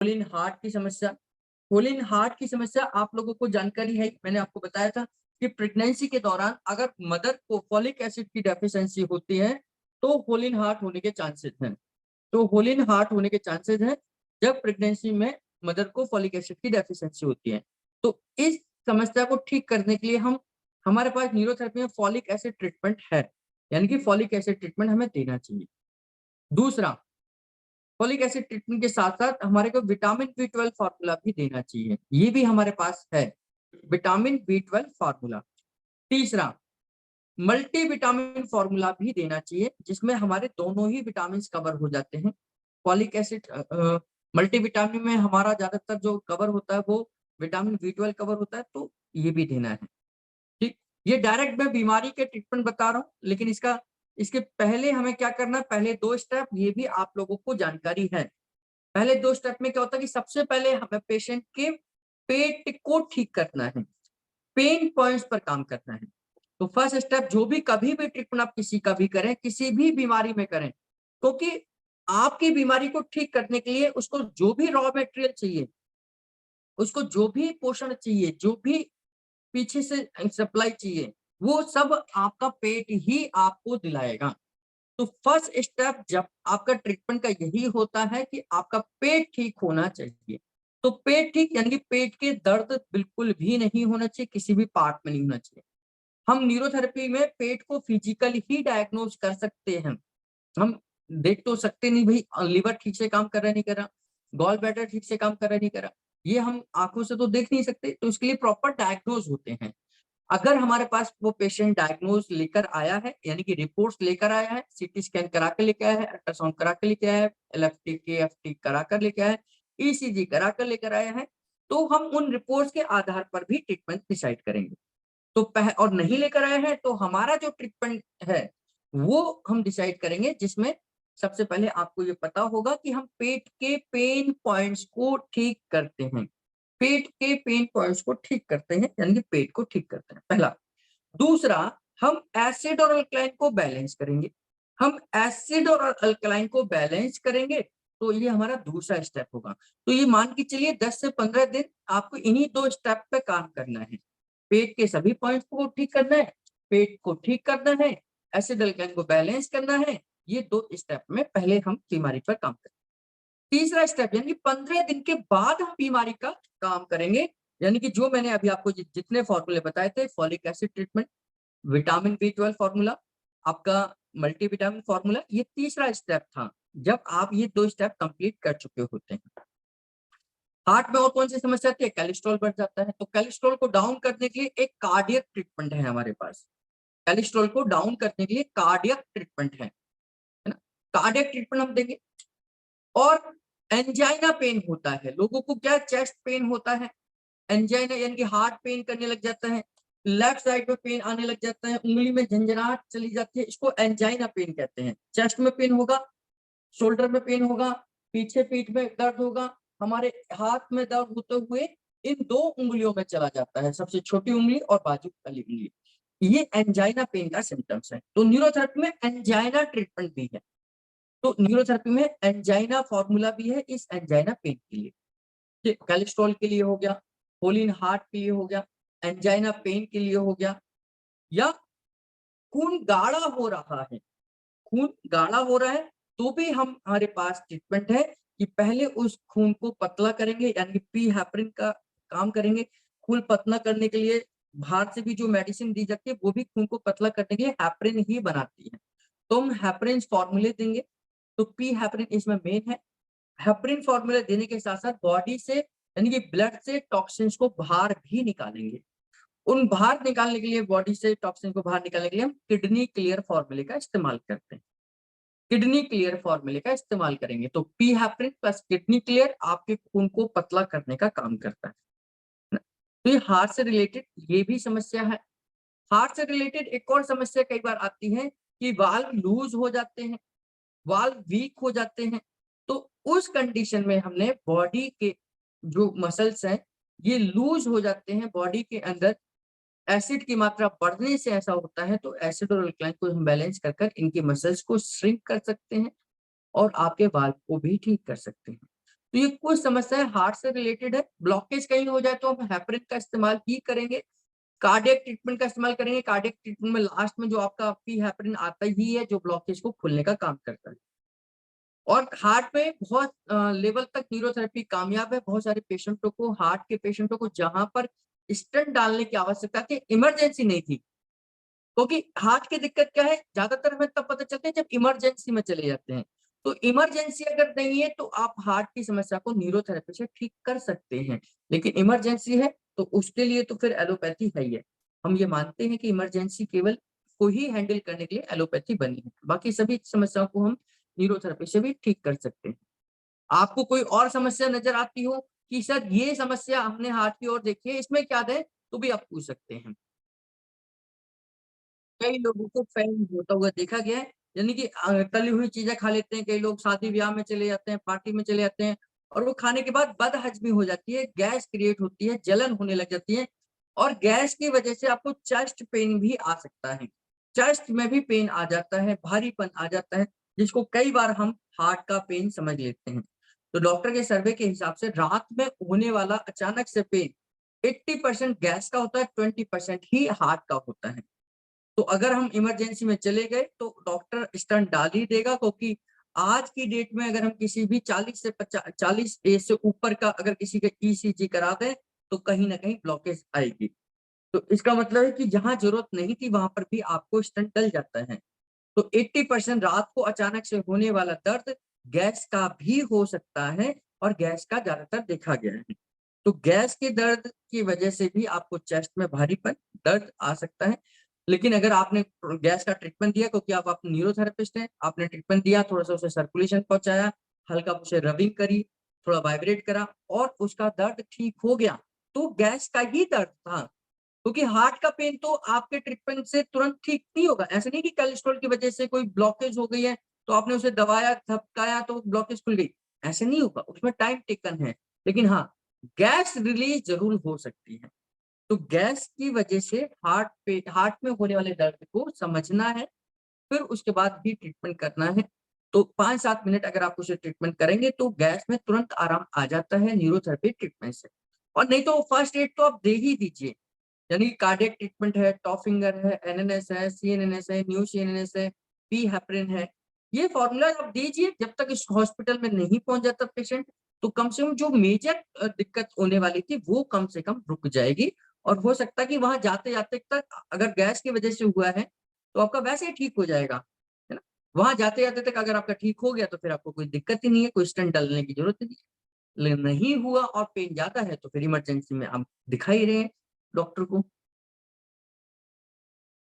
होलिन हार्ट की समस्या। होलिन हार्ट की समस्या आप लोगों को जानकारी है, मैंने आपको बताया था कि प्रेगनेंसी के दौरान अगर मदर को फॉलिक एसिड की डेफिशिएंसी होती है तो होलिन हार्ट होने के चांसेस हैं। तो होलिन हार्ट होने के चांसेस हैं जब प्रेगनेंसी में मदर को फॉलिक एसिड की डेफिशिएंसी होती है। तो इस समस्या को ठीक करने के लिए हमारे पास न्यूरोथेरेपी में फॉलिक एसिड ट्रीटमेंट है, यानी कि फॉलिक एसिड ट्रीटमेंट हमें देना चाहिए। दूसरा, फॉलिक एसिड ट्रीटमेंट के साथ-साथ हमारे को विटामिन बी12 फार्मूला भी देना चाहिए। ये भी हमारे पास है, विटामिन बी12 फार्मूला। तीसरा, मल्टी विटामिन फार्मूला भी देना चाहिए, जिसमें हमारे दोनों ही विटामिन्स कवर हो जाते हैं। फॉलिक एसिड मल्टी विटामिन में हमारा ज्यादातर जो कवर होता है वो विटामिन बी12 कवर होता है, तो ये भी देना है। ठीक, ये डायरेक्ट मैं बीमारी के ट्रीटमेंट बता रहा हूँ, लेकिन इसके पहले हमें क्या करना है, पहले 2 स्टेप ये भी आप लोगों को जानकारी है। पहले 2 स्टेप में क्या होता है कि सबसे पहले हमें पेशेंट के पेट को ठीक करना है, पेन पॉइंट्स पर काम करना है। तो फर्स्ट स्टेप जो भी कभी भी ट्रीटमेंट आप किसी का भी करें, किसी भी बीमारी में करें, क्योंकि आपकी बीमारी को ठीक करने के लिए उसको जो भी रॉ मटेरियल चाहिए, उसको जो भी पोषण चाहिए, जो भी पीछे से सप्लाई चाहिए, वो सब आपका पेट ही आपको दिलाएगा। तो फर्स्ट स्टेप जब आपका ट्रीटमेंट का यही होता है कि आपका पेट ठीक होना चाहिए। तो पेट ठीक यानी कि पेट के दर्द बिल्कुल भी नहीं होना चाहिए, किसी भी पार्ट में नहीं होना चाहिए। हम न्यूरोथेरेपी में पेट को फिजिकली ही डायग्नोज कर सकते हैं। हम देख तो सकते नहीं भाई लिवर ठीक से काम कर रहा है नहीं कर रहा, गॉल ब्लैडर ठीक से काम कर रहा है नहीं कर रहा, ये हम आंखों से तो देख नहीं सकते, तो इसके लिए प्रॉपर डायग्नोज होते हैं। अगर हमारे पास वो पेशेंट डायग्नोज लेकर आया है, यानी कि रिपोर्ट्स लेकर आया है, सीटी स्कैन करा के लेके आया है, अल्ट्रासाउंड करा के लेके आया है, एलएफटी केएफटी करा कर लेके आया है, ईसीजी करा कर लेकर आया है, तो हम उन रिपोर्ट्स के आधार पर भी ट्रीटमेंट डिसाइड करेंगे। तो और नहीं लेकर आए हैं तो हमारा जो ट्रीटमेंट है वो हम डिसाइड करेंगे, जिसमें सबसे पहले आपको ये पता होगा कि हम पेट के पेन पॉइंट्स को ठीक करते हैं। पेट के पेन पॉइंट्स को ठीक करते हैं, यानी कि पेट को ठीक करते हैं, पहला। दूसरा, हम एसिड और अल्कलाइन को बैलेंस करेंगे। हम एसिड और अल्कलाइन को बैलेंस करेंगे, तो ये हमारा दूसरा स्टेप होगा। तो ये मान के चलिए 10 से 15 दिन आपको इन्हीं 2 स्टेप पे काम करना है। पेट के सभी पॉइंट्स को ठीक करना है, पेट को ठीक करना है, एसिड अल्कलाइन को बैलेंस करना है। ये 2 स्टेप में पहले हम बीमारी पर काम करेंगे। तीसरा स्टेप यानी 15 दिन के बाद हम बीमारी का काम करेंगे, यानी कि जो मैंने अभी आपको जितने फॉर्मूले बताए थे, folic acid treatment, vitamin B12 formula, आपका मल्टीविटामिन फॉर्मूला, ये तीसरा स्टेप था जब आप ये 2 स्टेप कंप्लीट कर चुके होते हैं। हार्ट में और कौन सी समस्या आती है, कोलेस्ट्रॉल बढ़ जाता है, तो कोलेस्ट्रॉल को डाउन करने के लिए एक कार्डियक ट्रीटमेंट है हमारे पास। कोलेस्ट्रॉल को डाउन करने के लिए कार्डियक ट्रीटमेंट है ना, कार्डियक ट्रीटमेंट हम देंगे। और एंजाइना पेन होता है लोगों को, क्या चेस्ट पेन होता है, एंजाइना यानी कि हार्ट पेन करने लग जाता है, लेफ्ट साइड में पेन आने लग जाता है, उंगली में झंझनाहट चली जाती है, इसको एंजाइना पेन कहते हैं। चेस्ट में पेन होगा, शोल्डर में पेन होगा, पीछे पीठ में दर्द होगा, हमारे हाथ में दर्द होते हुए इन 2 उंगलियों में चला जाता है, सबसे छोटी उंगली और बाजू वाली उंगली। ये एंजाइना पेन का सिम्टम्स है। तो न्यूरोथेरेपी में एंजाइना ट्रीटमेंट भी है। तो न्यूरोथेरेपी में एंजाइना फॉर्मूला भी है इस एंजाइना पेन के लिए। ठीक, कोलेस्ट्रॉल के लिए हो गया, होलिन हार्ट के लिए हो गया, एंजाइना पेन के लिए हो गया, या खून गाढ़ा हो रहा है, खून गाढ़ा हो रहा है, तो भी हमारे पास ट्रीटमेंट है कि पहले उस खून को पतला करेंगे, यानी कि पी हेपरिन का काम करेंगे। खून पतला करने के लिए बाहर से भी जो मेडिसिन दी जाती है वो भी खून को पतला करने के लिए हेपरिन ही बनाती है, तो हम हेपरिन फॉर्मूले देंगे। तो पी हेपरिन इसमें मेन है। हेपरिन फॉर्मूला देने के साथ साथ बॉडी से यानी कि ब्लड से टॉक्सिन्स को बाहर भी निकालेंगे। उन बाहर निकालने के लिए, बॉडी से टॉक्सिन को बाहर निकालने के लिए हम किडनी क्लियर फॉर्मूले का इस्तेमाल करते हैं। किडनी क्लियर फॉर्मूले का इस्तेमाल करेंगे, तो P heparin plus kidney clear आपके खून को पतला करने का काम करता है ना? तो ये हार्ट से रिलेटेड ये भी समस्या है। हार्ट से रिलेटेड एक और समस्या कई बार आती है कि वाल्व लूज हो जाते हैं, वाल्व वीक हो जाते हैं। तो उस कंडीशन में हमने बॉडी के जो मसल्स हैं ये लूज हो जाते हैं, बॉडी के अंदर एसिड की मात्रा बढ़ने से ऐसा होता है, तो एसिड और अल्कलाइन को हम बैलेंस कर कर इनके मसल्स को श्रिंक कर सकते हैं और आपके वाल्व को भी ठीक कर सकते हैं। तो ये कुछ समस्याएं हार्ट से रिलेटेड है। ब्लॉकेज कहीं हो जाए तो हम हेपरिन का इस्तेमाल ही करेंगे, कार्डियक ट्रीटमेंट का इस्तेमाल करेंगे। कार्डियक ट्रीटमेंट में लास्ट में जो आपका पी हेपरिन आता ही है, जो ब्लॉकेज को खोलने का काम करता है। और हार्ट में बहुत लेवल तक न्यूरोथेरेपी कामयाब है। बहुत सारे पेशेंटों को, हार्ट के पेशेंटों को जहां पर स्टेंट डालने की आवश्यकता थी, इमरजेंसी नहीं थी, क्योंकि हार्ट की दिक्कत क्या है, ज्यादातर हमें तब पता चलता है जब इमरजेंसी में चले जाते हैं। तो इमरजेंसी अगर नहीं है तो आप हार्ट की समस्या को न्यूरोथेरेपी से ठीक कर सकते हैं। लेकिन इमरजेंसी है तो उसके लिए तो फिर एलोपैथी है ही है। हम ये मानते हैं कि इमरजेंसी केवल को ही हैंडल करने के लिए एलोपैथी बनी है, बाकी सभी समस्याओं को हम न्यूरोथेरेपी से भी ठीक कर सकते हैं। आपको कोई और समस्या नजर आती हो कि सर ये समस्या हमने हार्ट की ओर देखी है, इसमें क्या है, तो भी आप पूछ सकते हैं। कई लोगों को फैन होता हुआ देखा गया है, यानी कि तली हुई चीजें खा लेते हैं। कई लोग शादी ब्याह में चले जाते हैं, पार्टी में चले जाते हैं, और वो खाने के बाद बदहजमी हो जाती है, गैस क्रिएट होती है, जलन होने लग जाती है, और गैस की वजह से आपको चेस्ट पेन भी आ सकता है। चेस्ट में भी पेन आ जाता है, भारीपन आ जाता है, जिसको कई बार हम हार्ट का पेन समझ लेते हैं। तो डॉक्टर के सर्वे के हिसाब से रात में होने वाला अचानक से पेन 80% गैस का होता है, 20% ही हार्ट का होता है। तो अगर हम इमरजेंसी में चले गए तो डॉक्टर स्टंट डाल ही देगा, क्योंकि आज की डेट में अगर हम किसी भी 40 एज से ऊपर का अगर किसी का ईसीजी करा दें तो कहीं ना कहीं ब्लॉकेज आएगी। तो इसका मतलब है कि जहां जरूरत नहीं थी वहां पर भी आपको स्टंट डल जाता है। तो 80% रात को अचानक से होने वाला दर्द गैस का भी हो सकता है, और गैस का ज्यादातर देखा गया है। तो गैस के दर्द की वजह से भी आपको चेस्ट में भारीपन, दर्द आ सकता है। लेकिन अगर आपने गैस का ट्रीटमेंट दिया, क्योंकि आप न्यूरोथेरेपिस्ट हैं, आपने ट्रीटमेंट दिया, थोड़ा सा उसे सर्कुलेशन पहुंचाया, हल्का उसे रबिंग करी, थोड़ा वाइब्रेट करा, और उसका दर्द ठीक हो गया, तो गैस का ही दर्द था। क्योंकि हार्ट का पेन तो आपके ट्रीटमेंट से तुरंत ठीक नहीं होगा। ऐसा नहीं कि कोलेस्ट्रॉल की वजह से कोई ब्लॉकेज हो गई है तो आपने उसे दबाया, थपकाया तो ब्लॉकेज खुल गई, ऐसे नहीं होगा, उसमें टाइम टेकन है। लेकिन हाँ, गैस रिलीज जरूर हो सकती है। तो गैस की वजह से हार्ट में होने वाले दर्द को समझना है, फिर उसके बाद ही ट्रीटमेंट करना है। तो 5-7 मिनट अगर आप उसे ट्रीटमेंट करेंगे तो गैस में तुरंत आराम आ जाता है न्यूरोथेरेपी ट्रीटमेंट से। और नहीं तो फर्स्ट एड तो आप दे ही दीजिए, यानी कार्डियक ट्रीटमेंट है, टॉफिंगर है, एनएनएस है, सीएनएनएस है, न्यू सीएनएनएस है, पी हेपरिन है। ये फॉर्मूला आप दीजिए जब तक इस हॉस्पिटल में नहीं पहुंच जाता पेशेंट, तो कम से कम जो मेजर दिक्कत होने वाली थी वो कम से कम रुक जाएगी। और हो सकता है कि वहां जाते जाते तक अगर गैस की वजह से हुआ है तो आपका वैसे ही ठीक हो जाएगा, है ना। वहां जाते जाते तक अगर आपका ठीक हो गया तो फिर आपको कोई दिक्कत ही नहीं है, कोई स्टेंट डालने की जरूरत नहीं है। नहीं हुआ और पेन ज्यादा है तो फिर इमरजेंसी में आप दिखा ही रहे हैं डॉक्टर को।